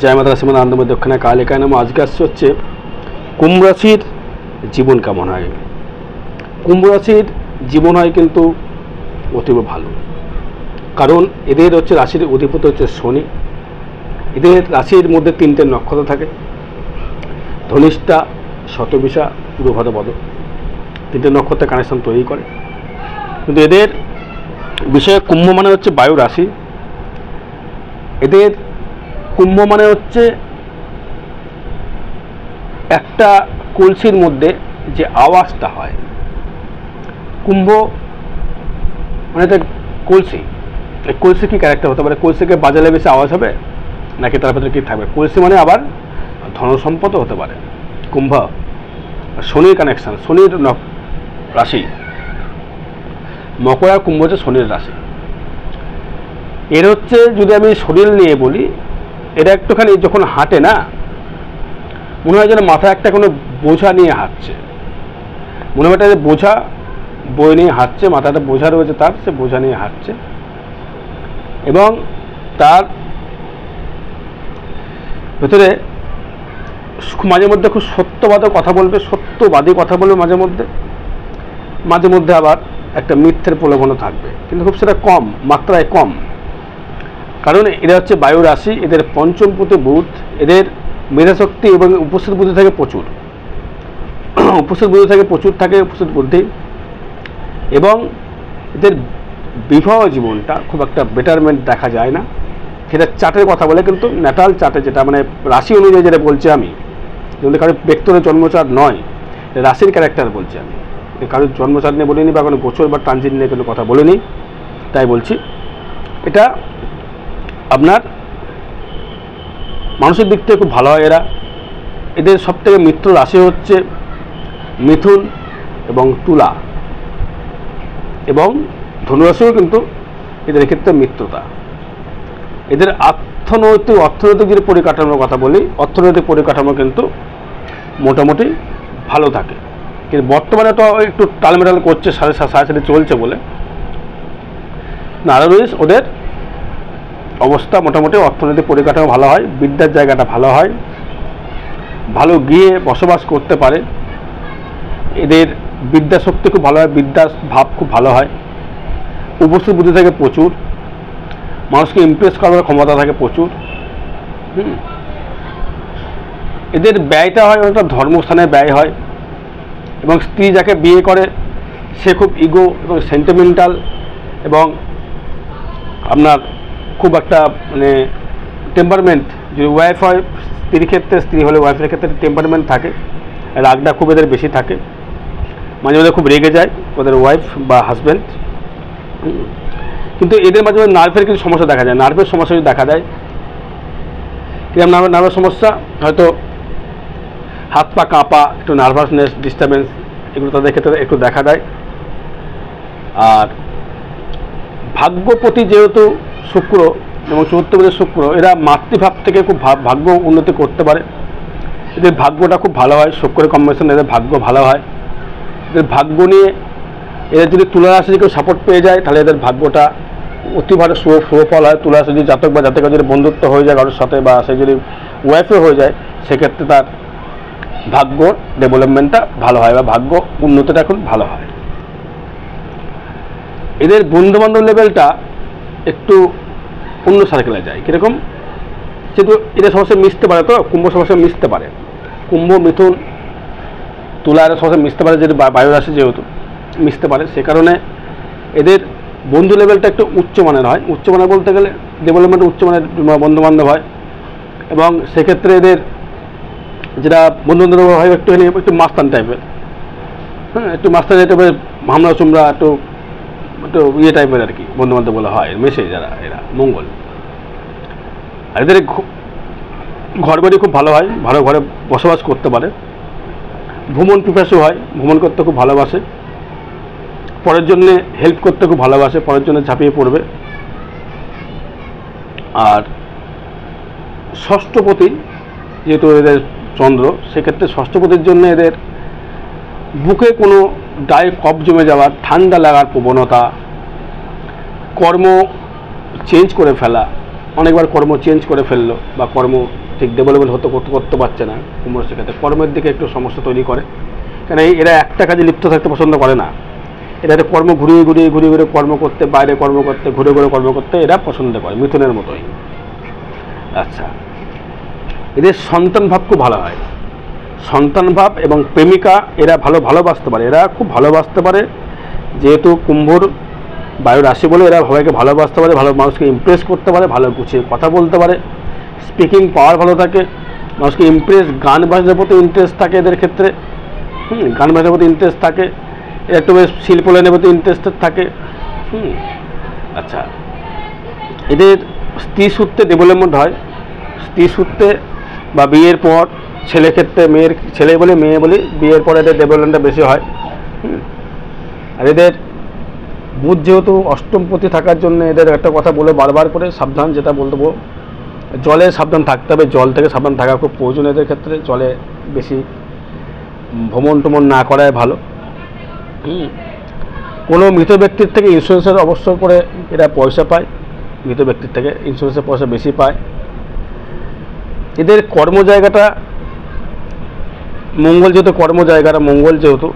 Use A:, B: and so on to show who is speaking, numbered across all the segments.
A: জয় মাতা শ্রীমদ আনন্দময় দক্ষিণা কালিকায় নাম। আজকে আসছে হচ্ছে কুম্ভ রাশির জীবন কেমন হয়। কুম্ভ রাশির জীবন হয় কিন্তু অতীব ভালো, কারণ এদের হচ্ছে রাশির অধিপতি হচ্ছে শনি। এদের রাশির মধ্যে 3টে নক্ষত্র থাকে, ধনিষ্ঠা, শতবিশা, পূর্ব ভাদ্রপদ। 3টে নক্ষত্রের কানেকশন তৈরি করে। কিন্তু এদের বিষয়ে কুম্ভ মানে হচ্ছে বায়ু রাশি। এদের কুম্ভ মানে হচ্ছে একটা কলসির মধ্যে যে আওয়াজটা হয়, কুম্ভ মানে একটা কলসি। এই কলসি কি ক্যারেক্টার হতে পারে? কলসিকে বাজালে বেশি আওয়াজ হবে নাকি তার ভেতরে কি থাকবে? কলসি মানে আবার ধনসম্পদও হতে পারে। কুম্ভ শনির কানেকশন, শনির রাশি মকর আর কুম্ভ হচ্ছে শনির রাশি। এর হচ্ছে যদি আমি শরীর নিয়ে বলি, এটা একটুখানি যখন হাঁটে না, মনে হয় যেন মাথায় একটা কোনো বোঝা নিয়ে হাঁটছে। মনে হয় একটা বোঝা বই নিয়ে হাঁটছে, মাথাটা বোঝা রয়েছে তার, সে বোঝা নিয়ে হাঁটছে। এবং তার ভেতরে মাঝে মধ্যে খুব সত্যবাদী কথা বলবে, মাঝে মধ্যে আবার একটা মিথ্যের প্রলোভনও থাকবে, কিন্তু খুব সেটা কম, মাত্রায় কম। কারণ এরা হচ্ছে বায়ু রাশি। এদের পঞ্চমপতি বুধ, এদের মেধাশক্তি এবং উপস্থিত বুদ্ধি থাকে প্রচুর, উপস্থিত বুদ্ধি। এবং এদের বিবাহ জীবনটা খুব একটা বেটারমেন্ট দেখা যায় না। সেটা চার্টের কথা বলে, কিন্তু ন্যাটাল চার্টে যেটা মানে রাশি অনুযায়ী যেটা বলছি আমি, যদি কারোর ব্যক্তিগত জন্মচার্ট নয়, রাশির ক্যারেক্টার বলছি আমি, কারোর জন্মচার্ট নিয়ে বলিনি বা কোনো গোচর বা ট্রানজিট নিয়ে কোনো কথা বলিনি, তাই বলছি। এটা আপনার মানুষের দিক থেকে খুব ভালো হয় এরা। এদের সবথেকে মিত্র রাশি হচ্ছে মিথুন এবং তুলা, এবং ধনুরাশিও কিন্তু এদের ক্ষেত্রে মিত্রতা। এদের অর্থনৈতিক যদি পরিকাঠামোর কথা বলি, অর্থনৈতিক পরিকাঠামো কিন্তু মোটামুটি ভালো থাকে। কিন্তু বর্তমানে তো একটু টালমেটাল করছে, সাড়ে সাথে চলছে বলে না। আদারওয়াইজ ওদের অবস্থা মোটামুটি অর্থনৈতিক পরিকাঠামো ভালো হয়, বিদ্যার জায়গাটা ভালো হয়, ভালো গিয়ে বসবাস করতে পারে। এদের বিদ্যা শক্তি খুব ভালো হয়, বিদ্যার ভাব খুব ভালো হয়, উপস্থিত বুদ্ধি থাকে প্রচুর, মানুষকে ইমপ্রেস করার ক্ষমতা থাকে প্রচুর। এদের ব্যয়টা হয় অনেকটা ধর্মস্থানে ব্যয় হয়। এবং স্ত্রী যাকে বিয়ে করে সে খুব ইগো এবং সেন্টিমেন্টাল, এবং আপনার খুব একটা মানে টেম্পারমেন্ট। যদি ওয়াইফ হয় স্ত্রীর ক্ষেত্রে, স্ত্রী হলে ওয়াইফের ক্ষেত্রে টেম্পারমেন্ট থাকে, রাগটা খুব এদের বেশি থাকে, মাঝে মাঝে খুব রেগে যায় ওদের ওয়াইফ বা হাজব্যান্ড। কিন্তু এদের মাঝে মাঝে নার্ভের কিছু সমস্যা দেখা যায়, নার্ভের সমস্যা যদি দেখা দেয়, কিরকম নার্ভের সমস্যা, হয়তো হাত পা কাঁপা, একটু নার্ভাসনেস, ডিস্টারবেন্স, এগুলো তাদের ক্ষেত্রে একটু দেখা দেয়। আর ভাগ্যপতি যেহেতু শুক্র এবং চতুর্থপতি শুক্র, এরা মাতৃভাব থেকে খুব ভাগ্য উন্নতি করতে পারে। এদের ভাগ্যটা খুব ভালো হয়, শুক্রের কম্বিনেশন এদের ভাগ্য ভালো হয়। এদের ভাগ্য নিয়ে এদের যদি তুলা রাশি কেউ সাপোর্ট পেয়ে যায়, তাহলে এদের ভাগ্যটা অতি ভালো সুফল হয়। তুলা রাশি যদি জাতক বা জাতকের যদি বন্ধুত্ব হয়ে যায় কারোর সাথে, বা সে যদি ওয়াইফে হয়ে যায়, সেক্ষেত্রে তার ভাগ্য ডেভেলপমেন্টটা ভালো হয় বা ভাগ্য উন্নতিটা খুব ভালো হয়। এদের বন্ধুবান্ধব লেভেলটা একটু অন্য সার্কেলে যায়। কীরকম? যেহেতু এরা সমস্যা মিশতে পারে, তো কুম্ভ সমস্যা মিশতে পারে, কুম্ভ মিথুন তুলা এরা সমস্যা মিশতে পারে, যেহেতু বায়ু রাশি যেহেতু মিশতে পারে, সে কারণে এদের বন্ধু লেভেলটা একটু উচ্চমানের হয়। উচ্চমানের বলতে গেলে ডেভেলপমেন্ট উচ্চমানের বন্ধুবান্ধব হয়। এবং সেক্ষেত্রে এদের যেটা বন্ধুবান্ধব হয় একটু মাস্তান টাইপের, একটু মাস্তান টাইপের, হামলা চুমরা, একটু ইয়ে টাইপের আর কি বন্ধুবান্ধব বলা হয়, মেশে যারা এরা মঙ্গল। আর এদের ঘর বাড়ি খুব ভালো হয়, ভালো ঘরে বসবাস করতে পারে, ভ্রমণ পিপাসু হয়, ভ্রমণ করতে খুব ভালোবাসে, পরের জন্যে হেল্প করতে খুব ভালোবাসে, পরের জন্য ঝাঁপিয়ে পড়বে। আর ষষ্ঠপতি যেহেতু এদের চন্দ্র, সেক্ষেত্রে ষষ্ঠপতির জন্য এদের বুকে কোনো কফ জমে যাওয়ার, ঠান্ডা লাগার প্রবণতা, কর্ম চেঞ্জ করে ফেলা, অনেকবার কর্ম চেঞ্জ করে ফেললো বা কর্ম ঠিক ডেভেলপমেন্ট করতে পারছে না কুম্ভ রাশির ক্ষেত্রে, কর্মের দিকে একটু সমস্যা তৈরি করে। কেন এরা একটা কাজে লিপ্ত থাকতে পছন্দ করে না, এরা একটা কর্ম ঘুরিয়ে কর্ম করতে, বাইরে কর্ম করতে, ঘুরে কর্ম করতে এরা পছন্দ করে, মিথুনের মতোই। আচ্ছা, এদের সন্তান ভাব খুব ভালো হয়, সন্তান ভাব এবং প্রেমিকা এরা ভালোবাসতে পারে, এরা খুব ভালোবাসতে পারে, যেহেতু কুম্ভর বায়ু রাশি বলে এরা সবাইকে ভালোবাসতে পারে, ভালো মানুষকে ইমপ্রেস করতে পারে, ভালো গুছিয়ে কথা বলতে পারে, স্পিকিং পাওয়ার ভালো থাকে, মানুষকে ইমপ্রেস, গান বাজনার প্রতি ইন্টারেস্ট থাকে এদের ক্ষেত্রে, গান বাজনার প্রতি ইন্টারেস্ট থাকে, এরা একটু বেশ শিল্প লাইনের প্রতি ইন্টারেস্টেড থাকে। আচ্ছা, এদের স্ত্রী সূত্রে ডেভেলপমেন্ট হয়, স্ত্রী সূত্রে বা বিয়ের পর, ছেলে ক্ষেত্রে ছেলে বলে মেয়ে বলি, বিয়ের পরে এদের ডেভেলপমেন্টটা বেশি হয়। আর এদের বুধ যেহেতু অষ্টমপতি থাকার জন্য এদের একটা কথা বলে বারবার করে সাবধান, যেটা বলবো জলে সাবধান থাকতে হবে, জল থেকে সাবধান থাকা খুব প্রয়োজন এদের ক্ষেত্রে, জলে বেশি ভ্রমণ টমন না করাই ভালো। কোনো মৃত ব্যক্তির থেকে ইন্স্যুরেন্সের অবসর করে এরা পয়সা পায়, মৃত ব্যক্তির থেকে ইন্স্যুরেন্সের পয়সা বেশি পায়। এদের কর্ম জায়গাটা মঙ্গল, যেহেতু কর্ম জায়গাটা মঙ্গল, যেহেতু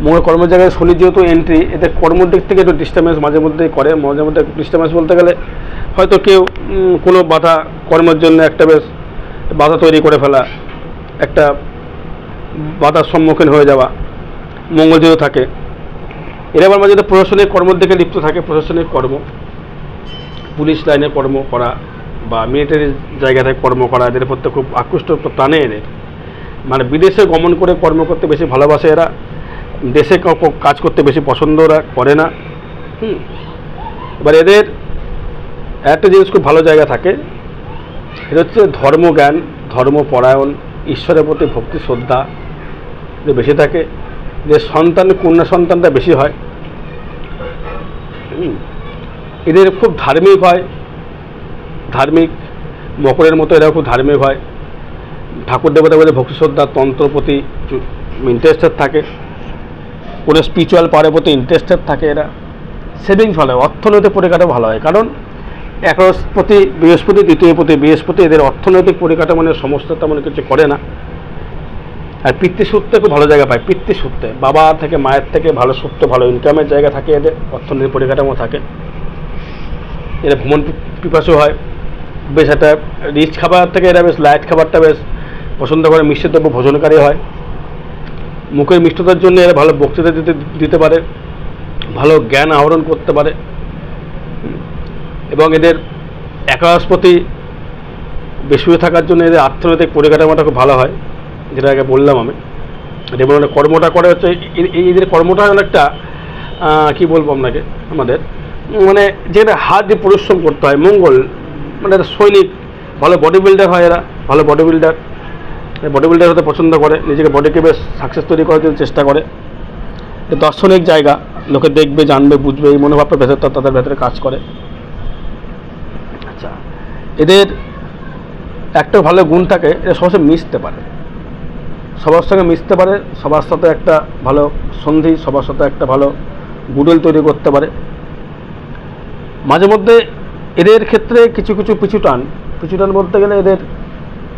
A: মঙ্গল কর্ম জায়গায় শনি যেহেতু এন্ট্রি, এদের কর্মের দিক থেকে একটু ডিস্টার্বেন্স মাঝে মধ্যেই করে, মাঝে মধ্যে ডিস্টার্বেন্স বলতে গেলে হয়তো কেউ কোনো বাধা, কর্মের জন্য একটা বেশ বাধা তৈরি করে ফেলা, একটা বাধার সম্মুখীন হয়ে যাওয়া, মঙ্গল যেহেতু থাকে। এরা আবার মাঝে প্রশাসনিক কর্মের দিকে লিপ্ত থাকে, প্রশাসনিক কর্ম, পুলিশ লাইনে কর্ম করা বা মিলিটারি জায়গা থেকে কর্ম করা, এদের প্রতি খুব আকৃষ্ট টানে এদের, মানে বিদেশে গমন করে কর্ম করতে বেশি ভালোবাসে এরা, দেশে কাজ করতে বেশি পছন্দ ওরা করে না। এবার এদের একটা জিনিস খুব ভালো জায়গা থাকে, এটা হচ্ছে ধর্মজ্ঞান, ধর্মপরায়ণ, ঈশ্বরের প্রতি ভক্তি শ্রদ্ধা বেশি থাকে, যে সন্তান কন্যা সন্তানটা বেশি হয়। এদের খুব ধার্মিক হয়, ধার্মিক মকরের মতো এরা খুব ধার্মিক হয়, ঠাকুর দেবতা বলে ভক্তি শ্রদ্ধা, তন্ত্র প্রতি ইন্টারেস্টেড থাকে, কোনো স্পিরিচুয়াল পাওয়ারের প্রতি ইন্টারেস্টেড থাকে এরা। সেভিংস ভালো হয়, অর্থনৈতিক পরিকাঠামো ভালো হয়, কারণ একাদশপতি বৃহস্পতি, দ্বিতীয়পতি বৃহস্পতি, এদের অর্থনৈতিক পরিকাঠামো মানে সমস্যা তেমন কিছু করে না। আর পিতৃসূত্রে খুব ভালো জায়গা পায়, পিতৃসূত্রে বাবা থেকে মায়ের থেকে ভালো সূত্র, ভালো ইনকামের জায়গা থাকে এদের, অর্থনৈতিক পরিকাঠামো থাকে। এরা ভ্রমণ পিপাসু হয়, বেশ একটা রিচ খাবার থেকে এরা বেশ লাইট খাবারটা বেশ পছন্দ করে, মিষ্টি দ্রব্য ভোজনকারী হয়, মুখের মিষ্টতার জন্য এরা ভালো বক্তৃতা দিতে পারে, ভালো জ্ঞান আহরণ করতে পারে। এবং এদের একাদশপতি বেশি থাকার জন্য এদের অর্থনৈতিক পরিকাঠামোটা খুব ভালো হয়, যেটা আগে বললাম আমি। যেমন কর্মটা করে হচ্ছে এদের কর্মটা অনেকটা কী বলবো আপনাকে, আমাদের মানে যেটা হাত দিয়ে পরিশ্রম করতে হয়, মঙ্গল মানে সৈনিক, ভালো বডি বিল্ডার হয় এরা, ভালো বডি বিল্ডার হতে পছন্দ করে, নিজেকে বডিকে বেশ সাকসেস তৈরি করার জন্য চেষ্টা করে। দার্শনিক জায়গা, লোকে দেখবে, জানবে, বুঝবে, এই মনোভাবটা ভেতরটা তাদের ভেতরে কাজ করে। আচ্ছা, এদের একটা ভালো গুণ থাকে, এরা সবার সাথে মিশতে পারে, সবার সঙ্গে মিশতে পারে, সবার সাথে একটা ভালো সন্ধি, সবার সাথে একটা ভালো গুডউইল তৈরি করতে পারে। মাঝে মধ্যে এদের ক্ষেত্রে কিছু পিছুটান বলতে গেলে এদের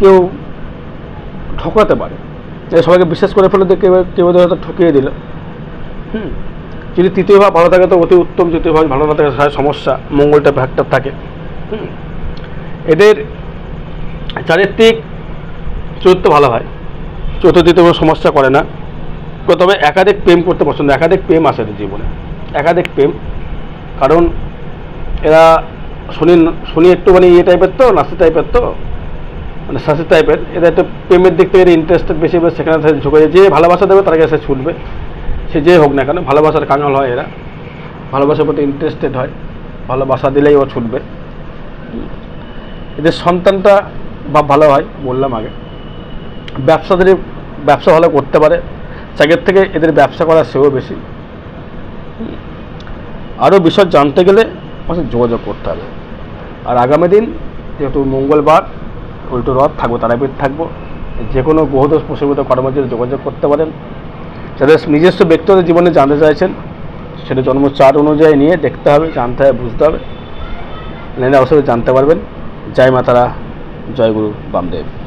A: কেউ ঠকাতে পারে, সবাইকে বিশ্বাস করে ফেলে, কেউ হয়তো ঠকিয়ে দিল। যদি তৃতীয় ভাব ভালো থাকে তো অতি উত্তম, তৃতীয় ভাব ভালো না থাকে সমস্যা, মঙ্গলটা ফ্যাক্টর থাকে। এদের চারিত্রিক চরিত্র ভালো হয়, চতুর্থীতে কোনো সমস্যা করে না, তবে একাধিক প্রেম করতে পছন্দ, একাধিক প্রেম আসে এদের জীবনে, একাধিক প্রেম। কারণ এরা শনি একটুখানি ইয়ে টাইপের তো, নাস্তি টাইপের তো, মানে শাসি টাইপের, এদের একটু প্রেমের দিক থেকে ইন্টারেস্টেড বেশি, সেখানে ঝুঁকে যে ভালোবাসা দেবে তার কাছে ছুটবে, সে যে হোক না কেন, ভালোবাসার কাঙাল হয় এরা, ভালোবাসার প্রতি ইন্টারেস্টেড হয়, ভালোবাসা দিলেই ও ছুটবে। এদের সন্তানটা ভালো হয় বললাম আগে। ব্যবসা ভালো করতে পারে, চাকরির থেকে এদের ব্যবসা করার সেও বেশি। আরও বিষয় জানতে গেলে আমাদের যোগাযোগ করতে হবে। আর আগামী দিন যেহেতু মঙ্গলবার, উল্টো রথ থাকবো, তারাপীঠ থাকবো, যে কোনো গ্রহদোষ প্রশমিত কর্মের জন্য যোগাযোগ করতে পারেন। যাদের নিজস্ব ব্যক্তিগত জীবনে জানতে চাইছেন, সেটা জন্ম চার্ট অনুযায়ী নিয়ে দেখতে হবে, জানতে হবে, বুঝতে হবে, নাহলে অবশ্যই জানতে পারবেন। জয় মা তারা, জয় গুরু বামদেব।